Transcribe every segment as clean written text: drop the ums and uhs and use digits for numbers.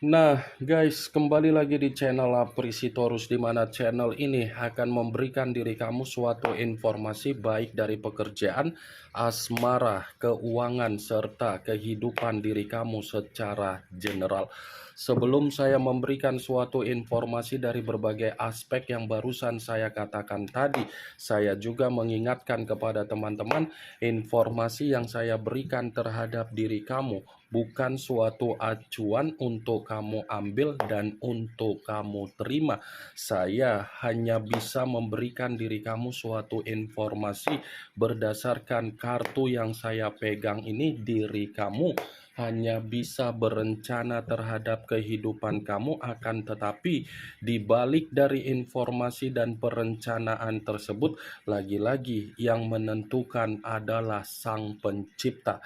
Nah, guys, kembali lagi di channel Aprisitorus, di mana channel ini akan memberikan diri kamu suatu informasi baik dari pekerjaan, asmara, keuangan, serta kehidupan diri kamu secara general. Sebelum saya memberikan suatu informasi dari berbagai aspek yang barusan saya katakan tadi, saya juga mengingatkan kepada teman-teman, informasi yang saya berikan terhadap diri kamu bukan suatu acuan untuk kamu ambil dan untuk kamu terima. Saya hanya bisa memberikan diri kamu suatu informasi berdasarkan kartu yang saya pegang ini. Diri kamu hanya bisa berencana terhadap kehidupan kamu, akan tetapi di balik dari informasi dan perencanaan tersebut, lagi-lagi yang menentukan adalah Sang Pencipta.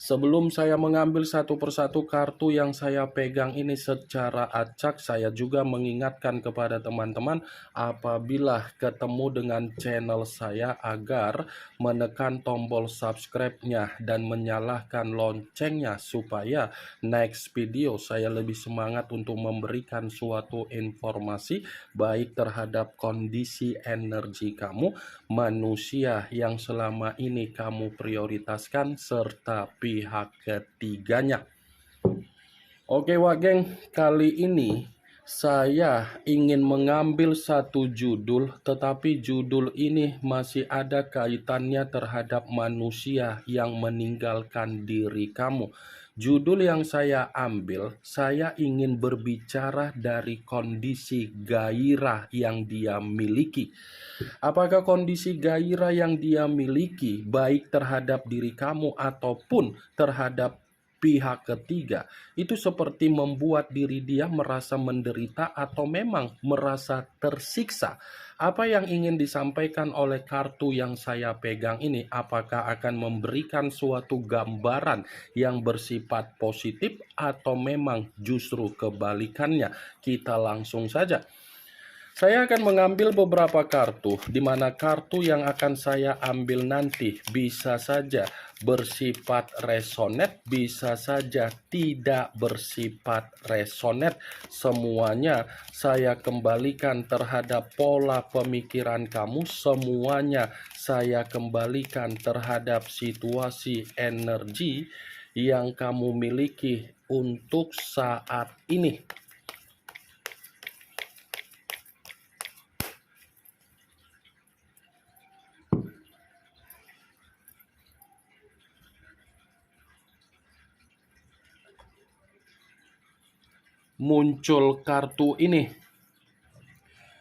Sebelum saya mengambil satu persatu kartu yang saya pegang ini secara acak, saya juga mengingatkan kepada teman-teman apabila ketemu dengan channel saya agar menekan tombol subscribe-nya dan menyalakan loncengnya supaya next video saya lebih semangat untuk memberikan suatu informasi baik terhadap kondisi energi kamu, manusia yang selama ini kamu prioritaskan, serta pihak ketiganya. Oke Wak Geng, kali ini saya ingin mengambil satu judul, tetapi judul ini masih ada kaitannya terhadap manusia yang meninggalkan diri kamu. Judul yang saya ambil, saya ingin berbicara dari kondisi gairah yang dia miliki. Apakah kondisi gairah yang dia miliki baik terhadap diri kamu ataupun terhadap pihak ketiga itu seperti membuat diri dia merasa menderita atau memang merasa tersiksa? Apa yang ingin disampaikan oleh kartu yang saya pegang ini? Apakah akan memberikan suatu gambaran yang bersifat positif atau memang justru kebalikannya? Kita langsung saja. Saya akan mengambil beberapa kartu, di mana kartu yang akan saya ambil nanti bisa saja bersifat resonet, bisa saja tidak bersifat resonet. Semuanya saya kembalikan terhadap pola pemikiran kamu, semuanya saya kembalikan terhadap situasi energi yang kamu miliki untuk saat ini. Muncul kartu ini.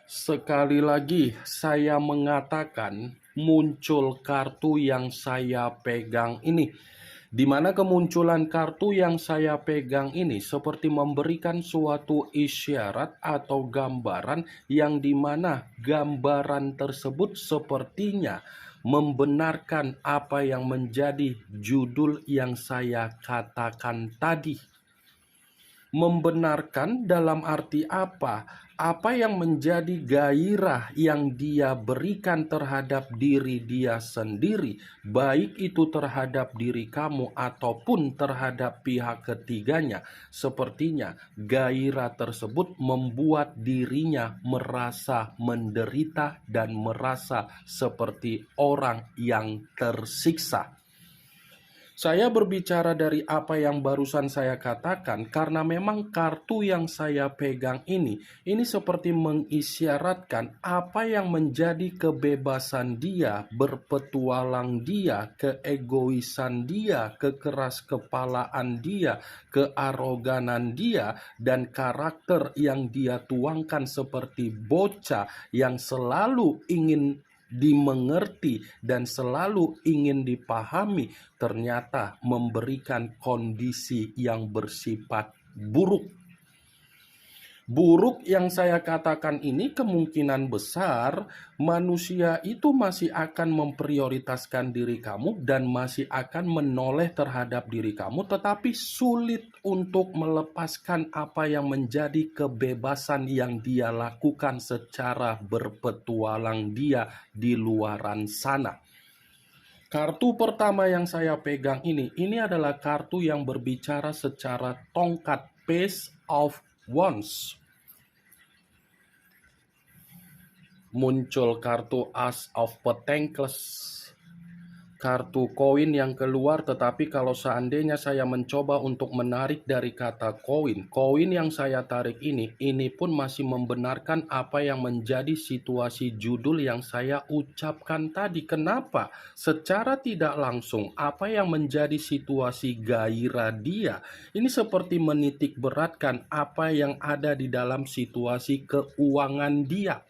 Sekali lagi saya mengatakan muncul kartu yang saya pegang ini, di mana kemunculan kartu yang saya pegang ini seperti memberikan suatu isyarat atau gambaran yang dimana gambaran tersebut sepertinya membenarkan apa yang menjadi judul yang saya katakan tadi. Membenarkan dalam arti apa? Apa yang menjadi gairah yang dia berikan terhadap diri dia sendiri, baik itu terhadap diri kamu ataupun terhadap pihak ketiganya, sepertinya gairah tersebut membuat dirinya merasa menderita dan merasa seperti orang yang tersiksa. Saya berbicara dari apa yang barusan saya katakan karena memang kartu yang saya pegang ini seperti mengisyaratkan apa yang menjadi kebebasan dia, berpetualang dia, keegoisan dia, kekeraskepalaan dia, kearoganan dia, dan karakter yang dia tuangkan seperti bocah yang selalu ingin dimengerti dan selalu ingin dipahami, ternyata memberikan kondisi yang bersifat buruk. Buruk yang saya katakan ini kemungkinan besar manusia itu masih akan memprioritaskan diri kamu dan masih akan menoleh terhadap diri kamu, tetapi sulit untuk melepaskan apa yang menjadi kebebasan yang dia lakukan secara berpetualang dia di luaran sana. Kartu pertama yang saya pegang ini adalah kartu yang berbicara secara tongkat. Page of Wands. Muncul kartu Ace of Pentacles. Kartu koin yang keluar, tetapi kalau seandainya saya mencoba untuk menarik dari kata koin yang saya tarik ini pun masih membenarkan apa yang menjadi situasi judul yang saya ucapkan tadi. Kenapa? Secara tidak langsung, apa yang menjadi situasi gairah dia ini seperti menitik beratkan apa yang ada di dalam situasi keuangan dia.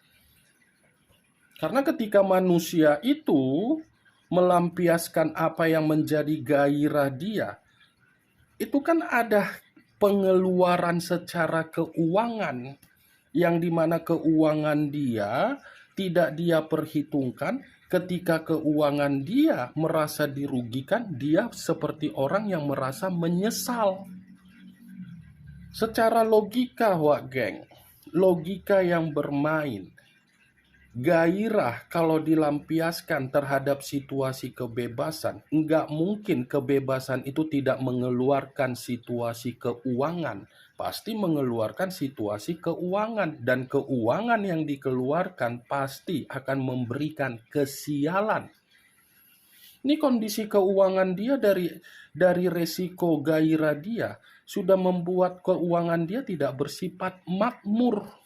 Karena ketika manusia itu melampiaskan apa yang menjadi gairah dia, itu kan ada pengeluaran secara keuangan, yang dimana keuangan dia tidak dia perhitungkan. Ketika keuangan dia merasa dirugikan, dia seperti orang yang merasa menyesal. Secara logika, wak geng, logika yang bermain. Gairah kalau dilampiaskan terhadap situasi kebebasan, nggak mungkin kebebasan itu tidak mengeluarkan situasi keuangan. Pasti mengeluarkan situasi keuangan, dan keuangan yang dikeluarkan pasti akan memberikan kesialan. Ini kondisi keuangan dia dari resiko gairah dia sudah membuat keuangan dia tidak bersifat makmur.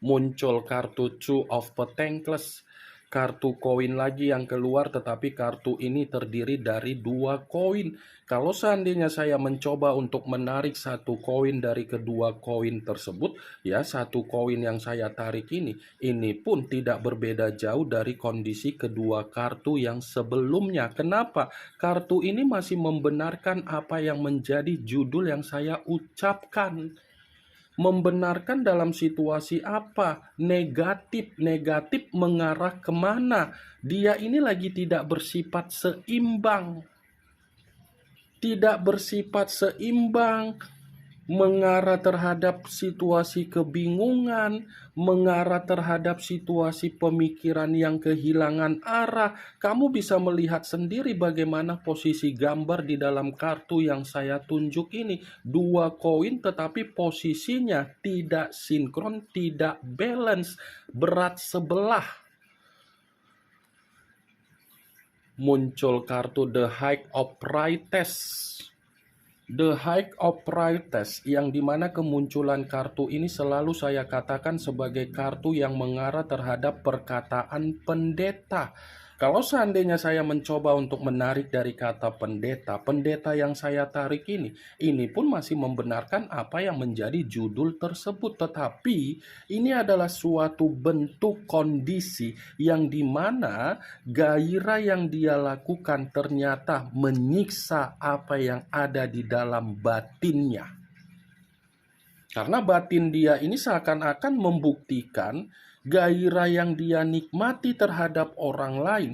Muncul kartu Two of Pentacles, kartu koin lagi yang keluar, tetapi kartu ini terdiri dari 2 koin. Kalau seandainya saya mencoba untuk menarik satu koin dari kedua koin tersebut, ya satu koin yang saya tarik ini pun tidak berbeda jauh dari kondisi kedua kartu yang sebelumnya. Kenapa? Kartu ini masih membenarkan apa yang menjadi judul yang saya ucapkan. Membenarkan dalam situasi apa? Negatif mengarah kemana? Dia ini lagi tidak bersifat seimbang. Tidak bersifat seimbang, mengarah terhadap situasi kebingungan, mengarah terhadap situasi pemikiran yang kehilangan arah. Kamu bisa melihat sendiri bagaimana posisi gambar di dalam kartu yang saya tunjuk ini. 2 koin tetapi posisinya tidak sinkron, tidak balance, berat sebelah. Muncul kartu The High of Priestess. The High of Priestess, yang dimana kemunculan kartu ini selalu saya katakan sebagai kartu yang mengarah terhadap perkataan pendeta. Kalau seandainya saya mencoba untuk menarik dari kata pendeta yang saya tarik ini pun masih membenarkan apa yang menjadi judul tersebut. Tetapi ini adalah suatu bentuk kondisi yang dimana gairah yang dia lakukan ternyata menyiksa apa yang ada di dalam batinnya. Karena batin dia ini seakan-akan membuktikan gairah yang dia nikmati terhadap orang lain,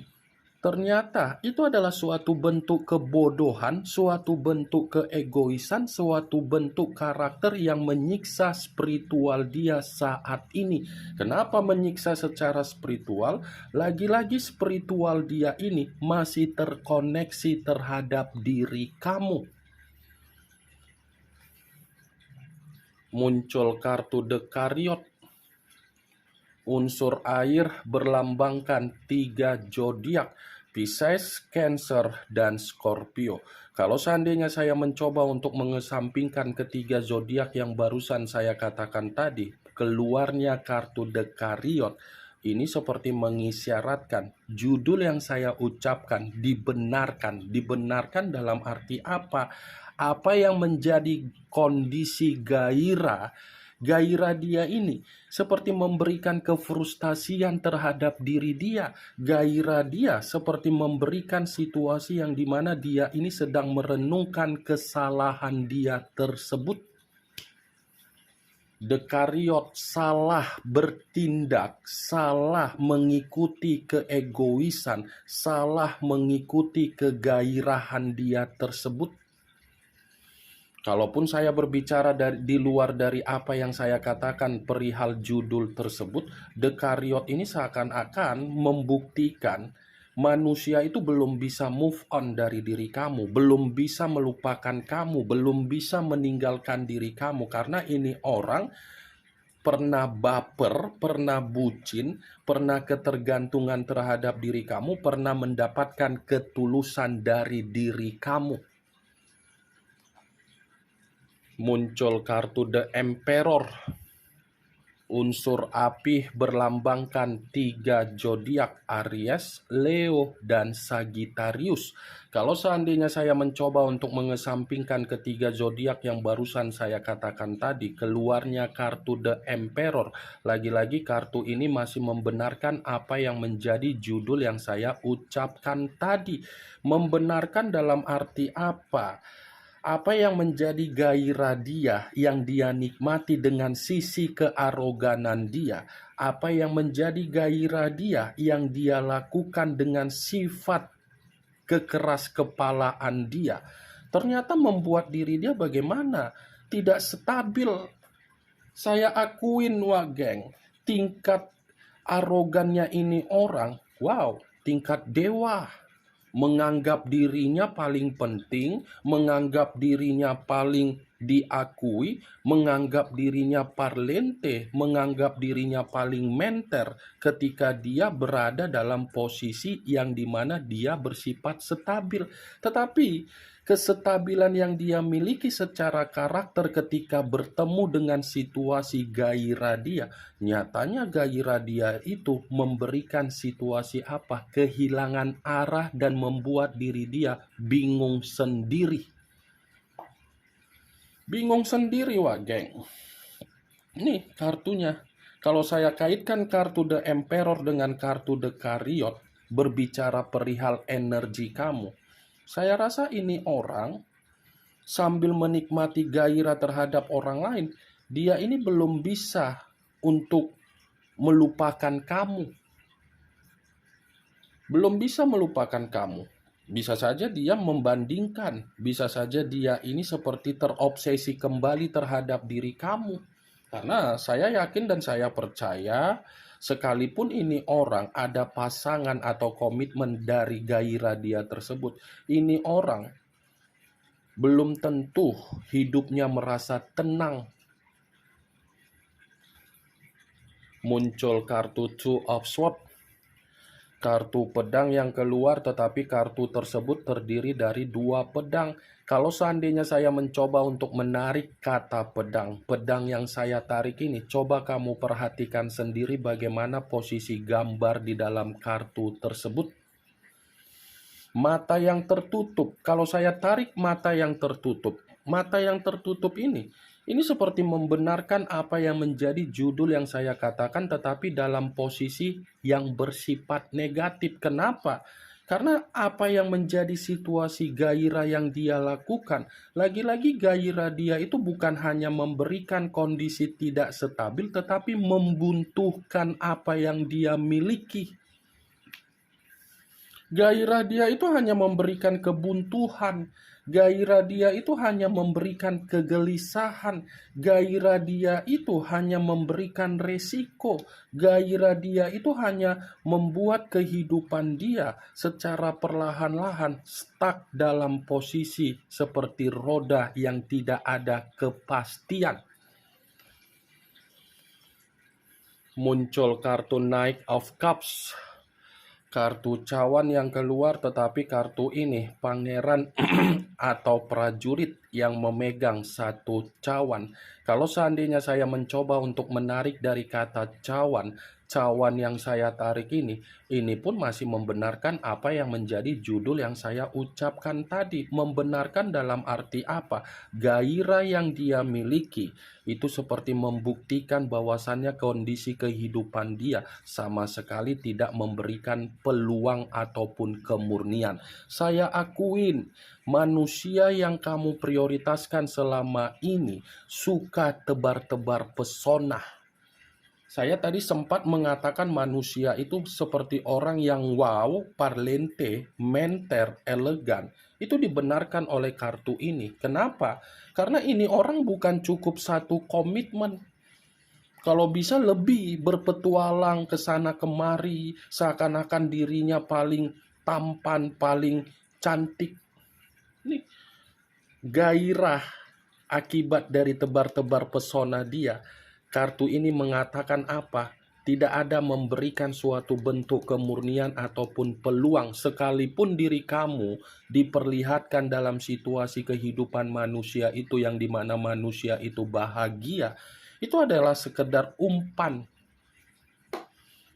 ternyata itu adalah suatu bentuk kebodohan, suatu bentuk keegoisan, suatu bentuk karakter yang menyiksa spiritual dia saat ini. Kenapa menyiksa secara spiritual? Lagi-lagi spiritual dia ini masih terkoneksi terhadap diri kamu. Muncul kartu The Chariot. Unsur air berlambangkan 3 zodiak, Pisces, Cancer, dan Scorpio. Kalau seandainya saya mencoba untuk mengesampingkan ketiga zodiak yang barusan saya katakan tadi, keluarnya kartu The Chariot ini seperti mengisyaratkan judul yang saya ucapkan dibenarkan. Dibenarkan dalam arti apa? Apa yang menjadi kondisi gairah dia ini seperti memberikan kefrustasian terhadap diri dia. Gairah dia seperti memberikan situasi yang dimana dia ini sedang merenungkan kesalahan dia tersebut. The Chariot salah bertindak, salah mengikuti keegoisan, salah mengikuti kegairahan dia tersebut. Kalaupun saya berbicara di luar dari apa yang saya katakan perihal judul tersebut, The Chariot ini seakan-akan membuktikan, Manusia itu belum bisa move on dari diri kamu, belum bisa melupakan kamu, belum bisa meninggalkan diri kamu, karena ini orang pernah baper, pernah bucin, pernah ketergantungan terhadap diri kamu, pernah mendapatkan ketulusan dari diri kamu. Muncul kartu The Emperor. Unsur api berlambangkan 3 zodiak, Aries, Leo, dan Sagittarius. Kalau seandainya saya mencoba untuk mengesampingkan ketiga zodiak yang barusan saya katakan tadi, keluarnya kartu The Emperor. Lagi-lagi kartu ini masih membenarkan apa yang menjadi judul yang saya ucapkan tadi. Membenarkan dalam arti apa? Apa yang menjadi gairah dia, yang dia nikmati dengan sisi kearoganan dia, apa yang menjadi gairah dia, yang dia lakukan dengan sifat kekeras kepalaan dia, ternyata membuat diri dia bagaimana? Tidak stabil. Saya akuin, wah geng, tingkat arogannya ini orang, wow, tingkat dewa. Menganggap dirinya paling penting, menganggap dirinya paling diakui, menganggap dirinya parlente, menganggap dirinya paling menter ketika dia berada dalam posisi yang dimana dia bersifat stabil. Tetapi kesestabilan yang dia miliki secara karakter ketika bertemu dengan situasi gairah dia, nyatanya gairah dia itu memberikan situasi apa? Kehilangan arah dan membuat diri dia bingung sendiri. Bingung sendiri, wah geng. Ini kartunya. Kalau saya kaitkan kartu The Emperor dengan kartu The Chariot, berbicara perihal energi kamu, saya rasa ini orang sambil menikmati gairah terhadap orang lain, dia ini belum bisa untuk melupakan kamu. Belum bisa melupakan kamu. Bisa saja dia membandingkan, bisa saja dia ini seperti terobsesi kembali terhadap diri kamu. Karena saya yakin dan saya percaya, sekalipun ini orang ada pasangan atau komitmen dari gairah dia tersebut, ini orang belum tentu hidupnya merasa tenang. Muncul kartu Two of Swords, kartu pedang yang keluar, tetapi kartu tersebut terdiri dari 2 pedang. Kalau seandainya saya mencoba untuk menarik kata pedang, pedang yang saya tarik ini, coba kamu perhatikan sendiri bagaimana posisi gambar di dalam kartu tersebut. Mata yang tertutup. Kalau saya tarik mata yang tertutup ini seperti membenarkan apa yang menjadi judul yang saya katakan, tetapi dalam posisi yang bersifat negatif. Kenapa? Karena apa yang menjadi situasi gairah yang dia lakukan, lagi-lagi gairah dia itu bukan hanya memberikan kondisi tidak stabil, tetapi membuntuhkan apa yang dia miliki. Gairah dia itu hanya memberikan kebuntuhan. Gairah dia itu hanya memberikan kegelisahan. Gairah dia itu hanya memberikan resiko. Gairah dia itu hanya membuat kehidupan dia secara perlahan-lahan stuck dalam posisi seperti roda yang tidak ada kepastian. Muncul kartu Knight of Cups. Kartu cawan yang keluar, tetapi kartu ini pangeran atau prajurit yang memegang satu cawan. Kalau seandainya saya mencoba untuk menarik dari kata cawan, cawan yang saya tarik ini pun masih membenarkan apa yang menjadi judul yang saya ucapkan tadi. Membenarkan dalam arti apa? Gairah yang dia miliki itu seperti membuktikan bahwasannya kondisi kehidupan dia sama sekali tidak memberikan peluang ataupun kemurnian. Saya akuin manusia yang kamu prioritaskan selama ini suka tebar-tebar pesona. Saya tadi sempat mengatakan manusia itu seperti orang yang wow, parlente, menter, elegan. Itu dibenarkan oleh kartu ini. Kenapa? Karena ini orang bukan cukup satu komitmen. Kalau bisa lebih berpetualang ke sana kemari, seakan-akan dirinya paling tampan, paling cantik. Nih, gairah akibat dari tebar-tebar pesona dia. Kartu ini mengatakan apa? Tidak ada memberikan suatu bentuk kemurnian ataupun peluang, sekalipun diri kamu diperlihatkan dalam situasi kehidupan manusia itu yang dimana manusia itu bahagia. Itu adalah sekedar umpan.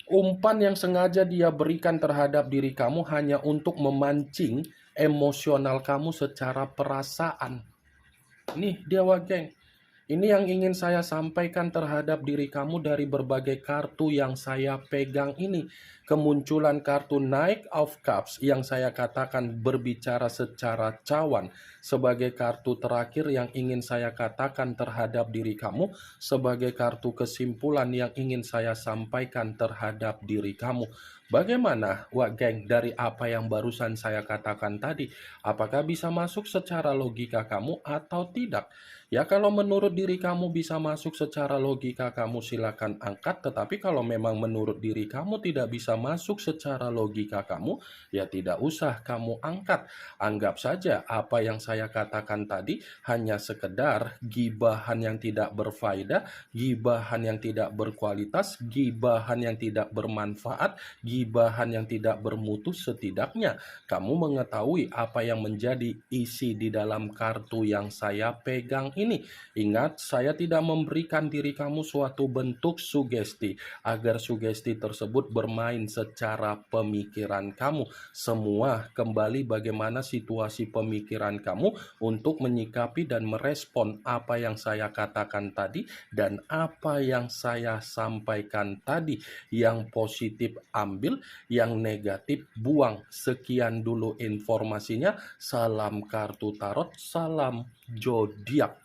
Umpan yang sengaja dia berikan terhadap diri kamu hanya untuk memancing emosional kamu secara perasaan. Nih dia geng. Ini yang ingin saya sampaikan terhadap diri kamu dari berbagai kartu yang saya pegang ini. Kemunculan kartu Knight of Cups yang saya katakan berbicara secara cawan. Sebagai kartu terakhir yang ingin saya katakan terhadap diri kamu. Sebagai kartu kesimpulan yang ingin saya sampaikan terhadap diri kamu. Bagaimana, geng, dari apa yang barusan saya katakan tadi? Apakah bisa masuk secara logika kamu atau tidak? Ya, kalau menurut diri kamu bisa masuk secara logika kamu silakan angkat, tetapi kalau memang menurut diri kamu tidak bisa masuk secara logika kamu, ya tidak usah kamu angkat. Anggap saja apa yang saya katakan tadi hanya sekedar gibahan yang tidak berfaedah, gibahan yang tidak berkualitas, gibahan yang tidak bermanfaat, gibahan yang tidak bermutu. Setidaknya kamu mengetahui apa yang menjadi isi di dalam kartu yang saya pegang ini. Ingat, saya tidak memberikan diri kamu suatu bentuk sugesti agar sugesti tersebut bermain secara pemikiran kamu. Semua kembali bagaimana situasi pemikiran kamu untuk menyikapi dan merespon apa yang saya katakan tadi dan apa yang saya sampaikan tadi. Yang positif ambil, yang negatif buang. Sekian dulu informasinya. Salam kartu tarot, salam zodiak.